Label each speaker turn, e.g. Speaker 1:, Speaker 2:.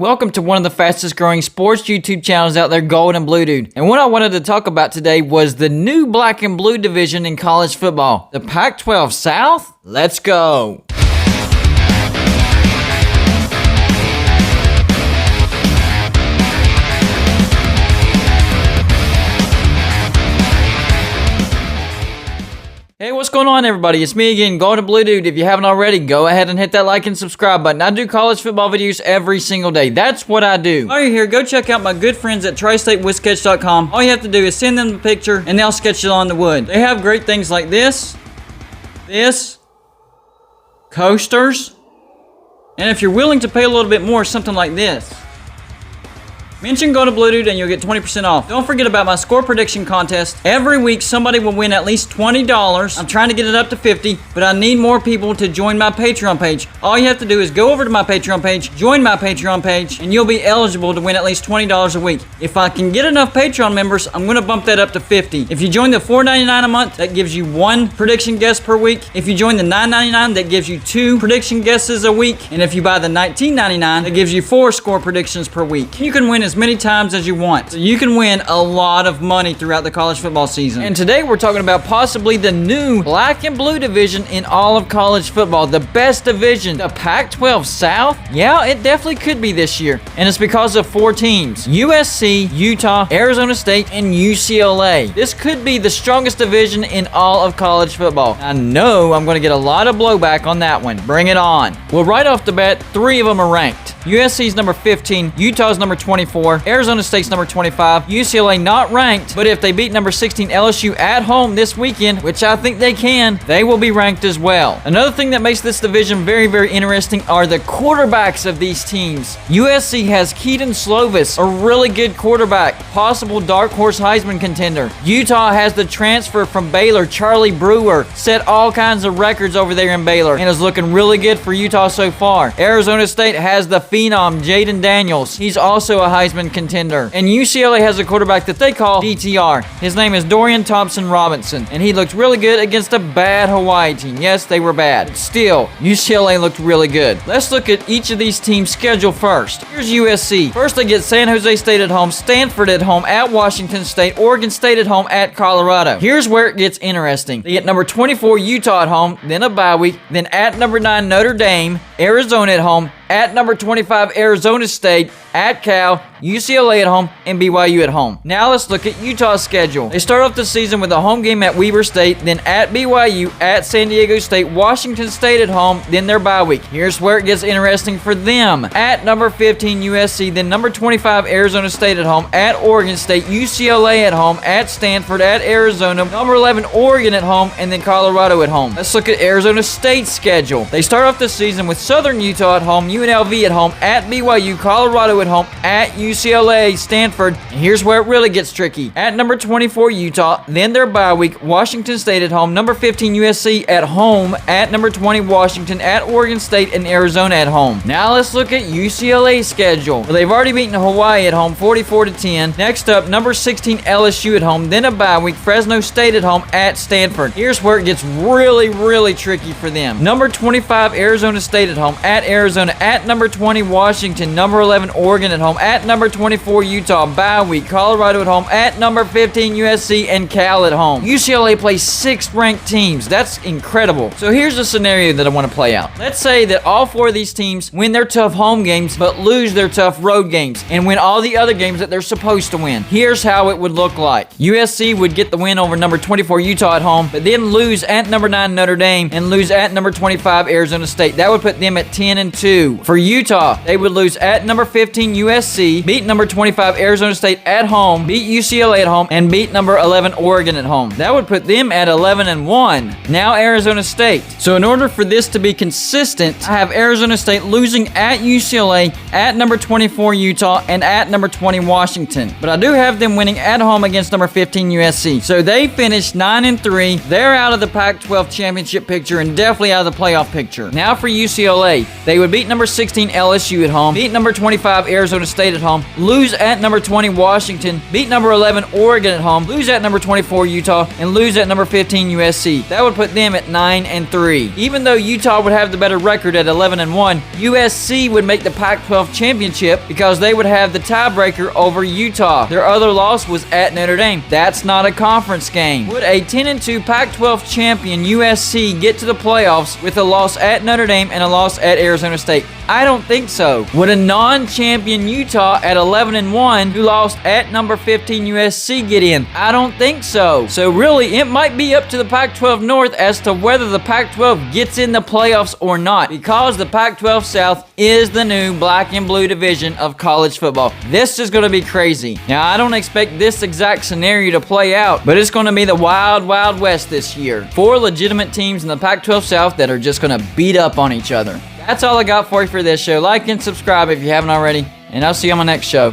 Speaker 1: Welcome to one of the fastest growing sports YouTube channels out there, Gold and Blue Dude. And what I wanted to talk about today was the new black and blue division in college football, the Pac-12 South. Let's go. Hey, what's going on, everybody? It's me again, Gold and Blue Dude. If you haven't already, go ahead and hit that like and subscribe button. I do college football videos every single day. That's what I do. While you're here, go check out my good friends at tristatewithsketch.com. All you have to do is send them the picture, and they'll sketch it on the wood. They have great things like this, coasters, and if you're willing to pay a little bit more, something like this. Mention Go to Blue Dude and you'll get 20% off. Don't forget about my score prediction contest. Every week, somebody will win at least $20. I'm trying to get it up to $50, but I need more people to join my Patreon page. All you have to do is go over to my Patreon page, join my Patreon page, and you'll be eligible to win at least $20 a week. If I can get enough Patreon members, I'm going to bump that up to $50. If you join the $4.99 a month, that gives you one prediction guess per week. If you join the $9.99, that gives you 2 prediction guesses a week. And if you buy the $19.99, that gives you 4 score predictions per week. You can win as many times as you want. So you can win a lot of money throughout the college football season. And today we're talking about possibly the new black and blue division in all of college football. The best division, the Pac-12 South. Yeah, it definitely could be this year. And it's because of 4 teams: USC, Utah, Arizona State, and UCLA. This could be the strongest division in all of college football. I know I'm going to get a lot of blowback on that one. Bring it on. Well, right off the bat, 3 of them are ranked. USC's number 15, Utah's number 24, Arizona State's number 25, UCLA not ranked, but if they beat number 16 LSU at home this weekend, which I think they can, they will be ranked as well. Another thing that makes this division very, very interesting are the quarterbacks of these teams. USC has Keaton Slovis, a really good quarterback, possible dark horse Heisman contender. Utah has the transfer from Baylor, Charlie Brewer, set all kinds of records over there in Baylor, and is looking really good for Utah so far. Arizona State has the phenom Jaden Daniels. He's also a Heisman contender. And UCLA has a quarterback that they call DTR. His name is Dorian Thompson-Robinson, and he looked really good against a bad Hawaii team. Yes, they were bad, but still, UCLA looked really good. Let's look at each of these teams' schedule first. Here's USC. First, they get San Jose State at home, Stanford at home, at Washington State, Oregon State at home, at Colorado. Here's where it gets interesting. They get number 24 Utah at home, then a bye week, then at number 9 Notre Dame, Arizona at home, at number 25 Arizona State, at Cal, UCLA at home, and BYU at home. Now let's look at Utah's schedule. They start off the season with a home game at Weber State, then at BYU, at San Diego State, Washington State at home, then their bye week. Here's where it gets interesting for them. At number 15 USC, then number 25 Arizona State at home, at Oregon State, UCLA at home, at Stanford, at Arizona, number 11 Oregon at home, and then Colorado at home. Let's look at Arizona State's schedule. They start off the season with Southern Utah at home, UNLV at home, at BYU, Colorado at home, at UCLA, Stanford, and here's where it really gets tricky. At number 24 Utah, then their bye week, Washington State at home, number 15 USC at home, at number 20 Washington, at Oregon State, and Arizona at home. Now let's look at UCLA's schedule. Well, they've already beaten Hawaii at home 44-10. Next up, number 16 LSU at home, then a bye week, Fresno State at home, at Stanford. Here's where it gets really, really tricky for them. Number 25 Arizona State at home, at Arizona, at number 20 Washington, number 11 Oregon at home, at number 24 Utah, bye week, Colorado at home, at number 15 USC, and Cal at home. UCLA plays 6 ranked teams. That's incredible. So here's a scenario that I want to play out. Let's say that all 4 of these teams win their tough home games, but lose their tough road games, and win all the other games that they're supposed to win. Here's how it would look like. USC would get the win over number 24 Utah at home, but then lose at number 9 Notre Dame, and lose at number 25 Arizona State. That would put them at 10-2. For Utah, they would lose at number 15 USC, beat number 25 Arizona State at home, beat UCLA at home, and beat number 11 Oregon at home. That would put them at 11-1. Now Arizona State. So in order for this to be consistent, I have Arizona State losing at UCLA, at number 24 Utah, and at number 20 Washington. But I do have them winning at home against number 15 USC. So they finished 9-3. They're out of the Pac-12 championship picture and definitely out of the playoff picture. Now for UCLA. UCLA. They would beat number 16 LSU at home, beat number 25 Arizona State at home, lose at number 20 Washington, beat number 11 Oregon at home, lose at number 24 Utah, and lose at number 15 USC. That would put them at 9-3. Even though Utah would have the better record at 11-1, USC would make the Pac-12 championship because they would have the tiebreaker over Utah. Their other loss was at Notre Dame. That's not a conference game. Would a 10-2 Pac-12 champion USC get to the playoffs with a loss at Notre Dame and a loss at Arizona State? I don't think so. Would a non-champion Utah at 11-1 who lost at number 15 USC get in? I don't think so. So really, it might be up to the Pac-12 North as to whether the Pac-12 gets in the playoffs or not, because the Pac-12 South is the new black and blue division of college football. This is going to be crazy. Now, I don't expect this exact scenario to play out, but it's going to be the wild, wild west this year. 4 legitimate teams in the Pac-12 South that are just going to beat up on each other. That's all I got for you for this show. Like and subscribe if you haven't already, and I'll see you on my next show.